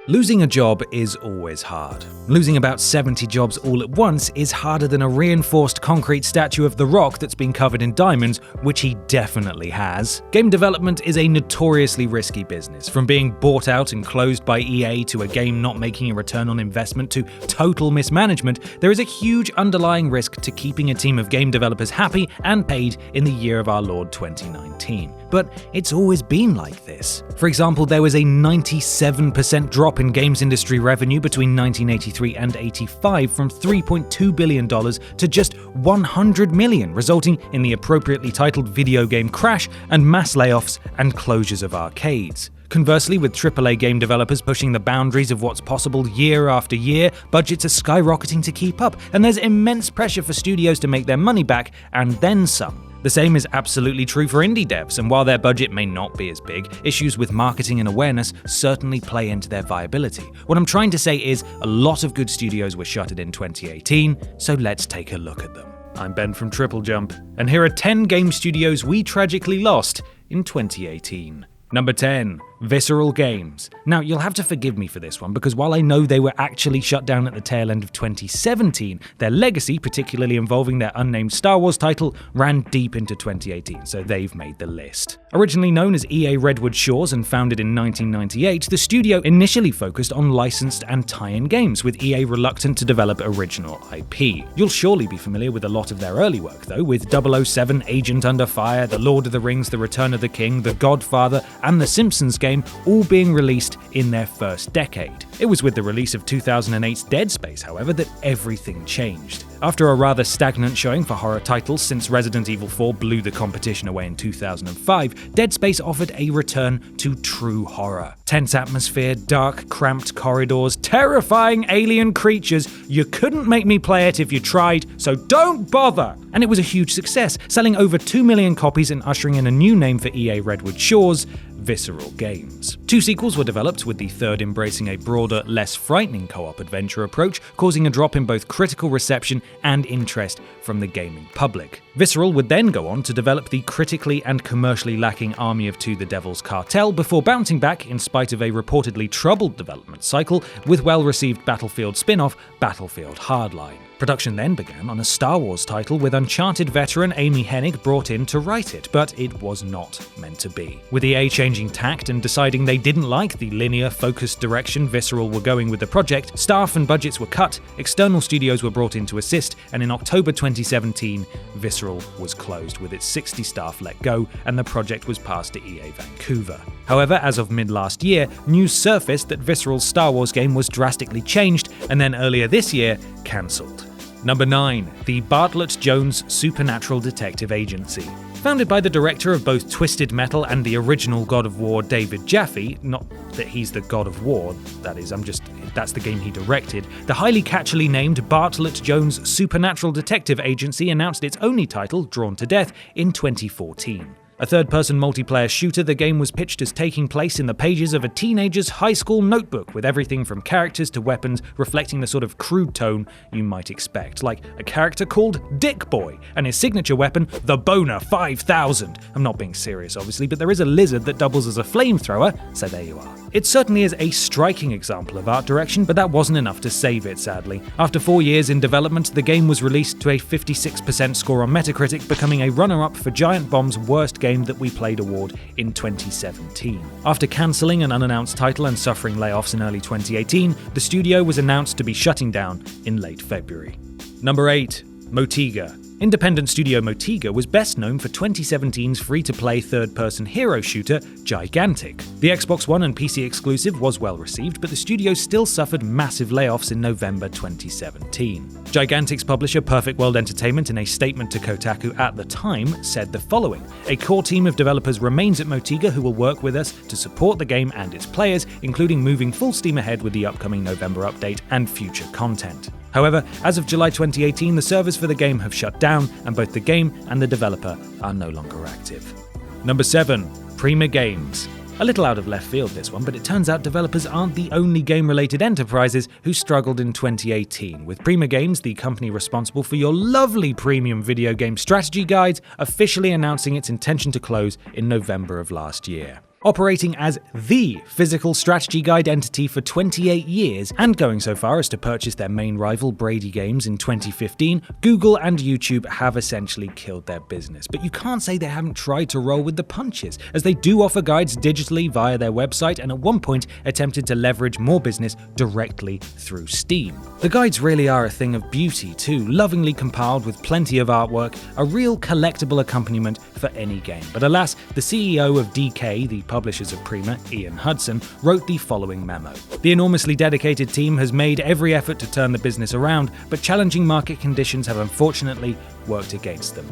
Losing a job is always hard. Losing about 70 jobs all at once is harder than a reinforced concrete statue of The Rock that's been covered in diamonds, which he definitely has. Game development is a notoriously risky business, from being bought out and closed by EA to a game not making a return on investment to total mismanagement. There is a huge underlying risk to keeping a team of game developers happy and paid in the year of our Lord 2019. But it's always been like this. For example, there was a 97% drop in games industry revenue between 1983 and 85 from $3.2 billion to just $100 million, resulting in the appropriately titled video game crash and mass layoffs and closures of arcades. Conversely, with AAA game developers pushing the boundaries of what's possible year after year, budgets are skyrocketing to keep up, and there's immense pressure for studios to make their money back and then some. The same is absolutely true for indie devs, and while their budget may not be as big, issues with marketing and awareness certainly play into their viability. What I'm trying to say is, a lot of good studios were shuttered in 2018, so let's take a look at them. I'm Ben from Triple Jump, and here are 10 game studios we tragically lost in 2018. Number 10. Visceral Games. Now, you'll have to forgive me for this one, because while I know they were actually shut down at the tail end of 2017, their legacy, particularly involving their unnamed Star Wars title, ran deep into 2018, so they've made the list. Originally known as EA Redwood Shores and founded in 1998, the studio initially focused on licensed and tie-in games, with EA reluctant to develop original IP. You'll surely be familiar with a lot of their early work, though, with 007, Agent Under Fire, The Lord of the Rings, The Return of the King, The Godfather, and The Simpsons game all being released in their first decade. It was with the release of 2008's Dead Space, however, that everything changed. After a rather stagnant showing for horror titles since Resident Evil 4 blew the competition away in 2005, Dead Space offered a return to true horror. Tense atmosphere, dark, cramped corridors, terrifying alien creatures. You couldn't make me play it if you tried, so don't bother! And it was a huge success, selling over 2 million copies and ushering in a new name for EA Redwood Shores, Visceral Games. 2 sequels were developed, with the third embracing a broader, less frightening co-op adventure approach, causing a drop in both critical reception and interest from the gaming public. Visceral would then go on to develop the critically and commercially lacking Army of Two: The Devil's Cartel before bouncing back in spite of a reportedly troubled development cycle with well-received Battlefield spin-off Battlefield Hardline. Production then began on a Star Wars title with Uncharted veteran Amy Hennig brought in to write it, but it was not meant to be. With EA changing tact and deciding they didn't like the linear, focused direction Visceral were going with the project, staff and budgets were cut, external studios were brought in to assist, and in October 2017, Visceral was closed with its 60 staff let go, and the project was passed to EA Vancouver. However, as of mid-last year, news surfaced that Visceral's Star Wars game was drastically changed, and then earlier this year, cancelled. Number 9. The Bartlett Jones Supernatural Detective Agency. Founded by the director of both Twisted Metal and the original God of War, David Jaffe, not that he's the God of War, that's the game he directed, the highly catchily named Bartlett Jones Supernatural Detective Agency announced its only title, Drawn to Death, in 2014. A third-person multiplayer shooter, the game was pitched as taking place in the pages of a teenager's high school notebook, with everything from characters to weapons reflecting the sort of crude tone you might expect, like a character called Dick Boy, and his signature weapon, the Boner 5000. I'm not being serious, obviously, but there is a lizard that doubles as a flamethrower, so there you are. It certainly is a striking example of art direction, but that wasn't enough to save it, sadly. After 4 years in development, the game was released to a 56% score on Metacritic, becoming a runner-up for Giant Bomb's Worst Game That We Played award in 2017. After cancelling an unannounced title and suffering layoffs in early 2018, the studio was announced to be shutting down in late February. Number 8. Motiga. Independent studio Motiga was best known for 2017's free-to-play third-person hero shooter, Gigantic. The Xbox One and PC exclusive was well received, but the studio still suffered massive layoffs in November 2017. Gigantic's publisher Perfect World Entertainment, in a statement to Kotaku at the time, said the following: "A core team of developers remains at Motiga who will work with us to support the game and its players, including moving full steam ahead with the upcoming November update and future content." However, as of July 2018, the servers for the game have shut down, and both the game and the developer are no longer active. Number 7. Prima Games. A little out of left field this one, but it turns out developers aren't the only game-related enterprises who struggled in 2018, with Prima Games, the company responsible for your lovely premium video game strategy guides, officially announcing its intention to close in November of last year. Operating as the physical strategy guide entity for 28 years and going so far as to purchase their main rival Brady Games in 2015, Google and YouTube have essentially killed their business. But you can't say they haven't tried to roll with the punches, as they do offer guides digitally via their website and at one point attempted to leverage more business directly through Steam. The guides really are a thing of beauty too, lovingly compiled with plenty of artwork, a real collectible accompaniment for any game. But alas, the CEO of DK, the publishers of Prima, Ian Hudson, wrote the following memo. The enormously dedicated team has made every effort to turn the business around, but challenging market conditions have unfortunately worked against them.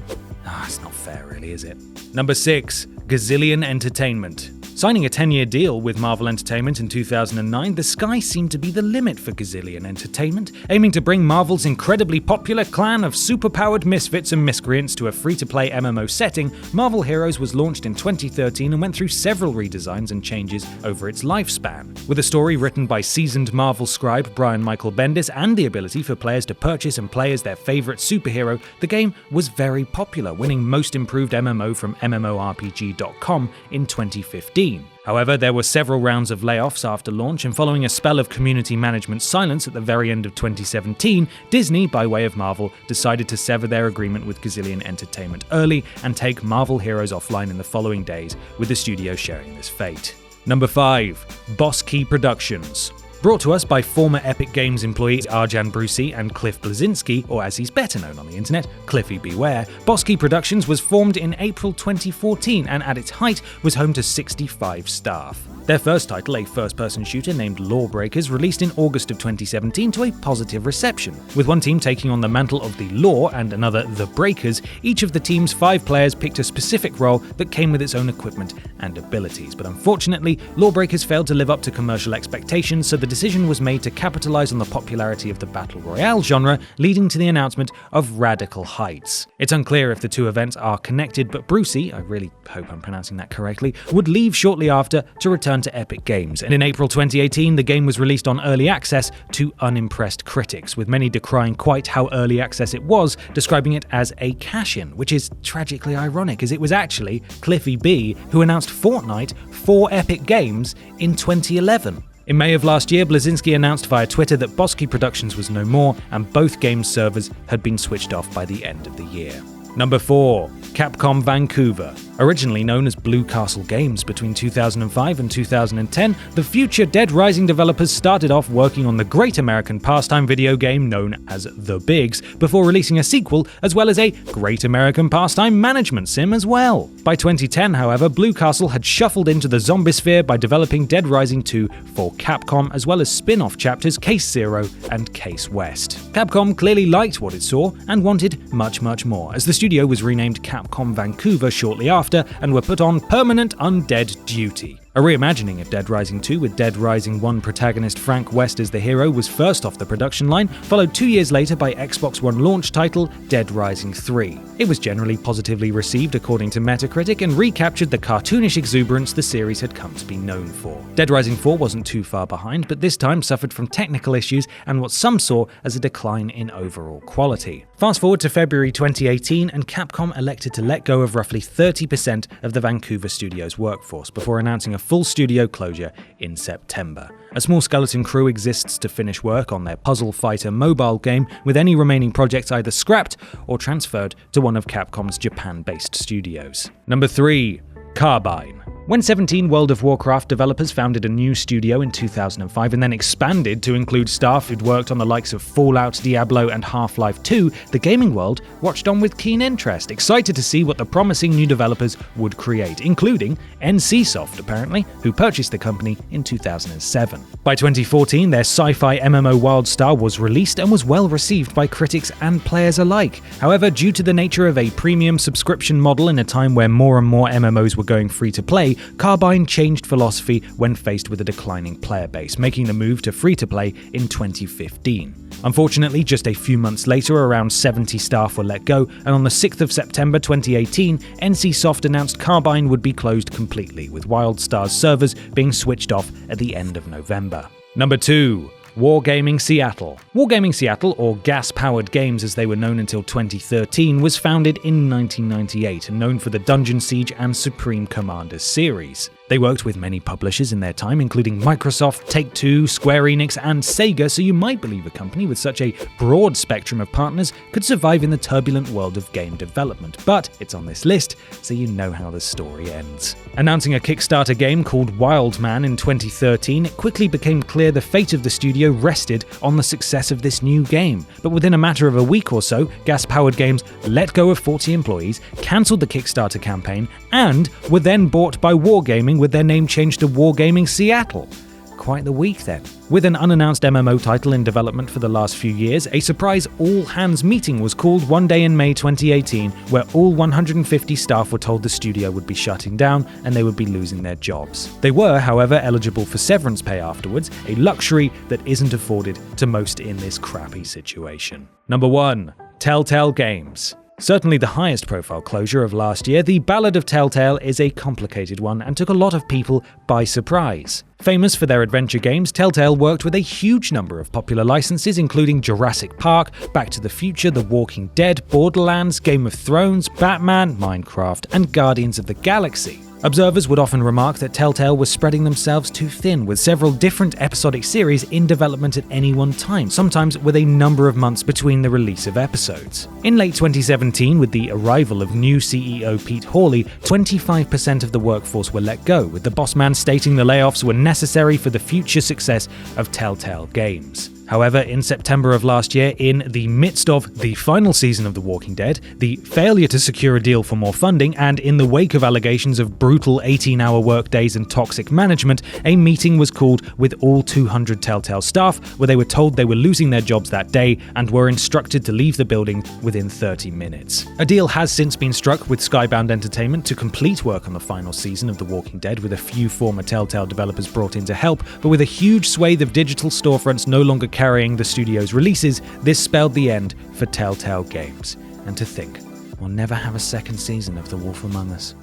It's not fair really, is it? Number 6. Gazillion Entertainment. Signing a 10-year deal with Marvel Entertainment in 2009, the sky seemed to be the limit for Gazillion Entertainment, aiming to bring Marvel's incredibly popular clan of superpowered misfits and miscreants to a free-to-play MMO setting. Marvel Heroes was launched in 2013 and went through several redesigns and changes over its lifespan. With a story written by seasoned Marvel scribe Brian Michael Bendis and the ability for players to purchase and play as their favorite superhero, the game was very popular, winning Most Improved MMO from MMORPG.com in 2015. However, there were several rounds of layoffs after launch, and following a spell of community management silence at the very end of 2017, Disney, by way of Marvel, decided to sever their agreement with Gazillion Entertainment early and take Marvel Heroes offline in the following days, with the studio sharing this fate. Number 5. Boss Key Productions. Brought to us by former Epic Games employees Arjan Brucey and Cliff Bleszinski, or as he's better known on the internet, Cliffy Beware, Boss Key Productions was formed in April 2014 and at its height was home to 65 staff. Their first title, a first-person shooter named Lawbreakers, released in August of 2017 to a positive reception. With one team taking on the mantle of the Law and another the Breakers, each of the team's 5 players picked a specific role that came with its own equipment and abilities. But unfortunately, Lawbreakers failed to live up to commercial expectations, so the decision was made to capitalize on the popularity of the Battle Royale genre, leading to the announcement of Radical Heights. It's unclear if the two events are connected, but Brucey, I really hope I'm pronouncing that correctly, would leave shortly after to return to Epic Games, and in April 2018 the game was released on early access to unimpressed critics, with many decrying quite how early access it was, describing it as a cash-in, which is tragically ironic as it was actually Cliffy B who announced Fortnite for Epic Games in 2011. In May of last year, Bleszinski announced via Twitter that Boss Key Productions was no more and both game servers had been switched off by the end of the year. Number 4. Capcom Vancouver. Originally known as Blue Castle Games between 2005 and 2010, the future Dead Rising developers started off working on the great American pastime video game known as The Bigs, before releasing a sequel as well as a great American pastime management sim as well. By 2010, however, Blue Castle had shuffled into the zombie sphere by developing Dead Rising 2 for Capcom, as well as spin-off chapters Case Zero and Case West. Capcom clearly liked what it saw and wanted much more, as the studio was renamed Capcom Vancouver shortly after and were put on permanent undead duty. A reimagining of Dead Rising 2 with Dead Rising 1 protagonist Frank West as the hero was first off the production line, followed 2 years later by Xbox One launch title Dead Rising 3. It was generally positively received according to Metacritic and recaptured the cartoonish exuberance the series had come to be known for. Dead Rising 4 wasn't too far behind, but this time suffered from technical issues and what some saw as a decline in overall quality. Fast forward to February 2018 and Capcom elected to let go of roughly 30% of the Vancouver studio's workforce before announcing a full studio closure in September. A small skeleton crew exists to finish work on their Puzzle Fighter mobile game, with any remaining projects either scrapped or transferred to one of Capcom's Japan-based studios. Number 3. Carbine. When 17 World of Warcraft developers founded a new studio in 2005 and then expanded to include staff who'd worked on the likes of Fallout, Diablo, and Half-Life 2, the gaming world watched on with keen interest, excited to see what the promising new developers would create, including NCSoft, apparently, who purchased the company in 2007. By 2014, their sci-fi MMO WildStar was released and was well received by critics and players alike. However, due to the nature of a premium subscription model in a time where more and more MMOs were going free to play, Carbine changed philosophy when faced with a declining player base, making the move to free-to-play in 2015. Unfortunately, just a few months later, around 70 staff were let go, and on the 6th of September 2018, NCSoft announced Carbine would be closed completely, with WildStar's servers being switched off at the end of November. Number 2. Wargaming Seattle. Wargaming Seattle, or Gas Powered Games as they were known until 2013, was founded in 1998 and known for the Dungeon Siege and Supreme Commander series. They worked with many publishers in their time, including Microsoft, Take-Two, Square Enix, and Sega, so you might believe a company with such a broad spectrum of partners could survive in the turbulent world of game development. But it's on this list, so you know how the story ends. Announcing a Kickstarter game called Wildman in 2013, it quickly became clear the fate of the studio rested on the success of this new game. But within a matter of a week or so, Gas Powered Games let go of 40 employees, cancelled the Kickstarter campaign, and were then bought by Wargaming with their name changed to Wargaming Seattle. Quite the week then. With an unannounced MMO title in development for the last few years, a surprise all-hands meeting was called one day in May 2018, where all 150 staff were told the studio would be shutting down and they would be losing their jobs. They were, however, eligible for severance pay afterwards, a luxury that isn't afforded to most in this crappy situation. Number 1. Telltale Games. Certainly the highest profile closure of last year, The Ballad of Telltale is a complicated one and took a lot of people by surprise. Famous for their adventure games, Telltale worked with a huge number of popular licenses including Jurassic Park, Back to the Future, The Walking Dead, Borderlands, Game of Thrones, Batman, Minecraft, and Guardians of the Galaxy. Observers would often remark that Telltale was spreading themselves too thin, with several different episodic series in development at any one time, sometimes with a number of months between the release of episodes. In late 2017, with the arrival of new CEO Pete Hawley, 25% of the workforce were let go, with the boss man stating the layoffs were necessary for the future success of Telltale Games. However, in September of last year, in the midst of the final season of The Walking Dead, the failure to secure a deal for more funding, and in the wake of allegations of brutal 18-hour workdays and toxic management, a meeting was called with all 200 Telltale staff, where they were told they were losing their jobs that day and were instructed to leave the building within 30 minutes. A deal has since been struck with Skybound Entertainment to complete work on the final season of The Walking Dead, with a few former Telltale developers brought in to help, but with a huge swathe of digital storefronts no longer carrying the studio's releases, this spelled the end for Telltale Games. And to think, we'll never have a second season of The Wolf Among Us.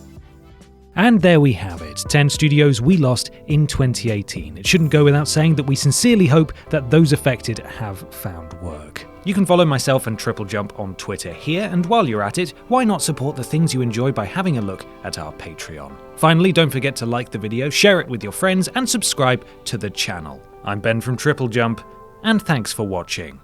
And there we have it, 10 studios we lost in 2018. It shouldn't go without saying that we sincerely hope that those affected have found work. You can follow myself and Triple Jump on Twitter here, and while you're at it, why not support the things you enjoy by having a look at our Patreon. Finally, don't forget to like the video, share it with your friends, and subscribe to the channel. I'm Ben from Triple Jump, and thanks for watching.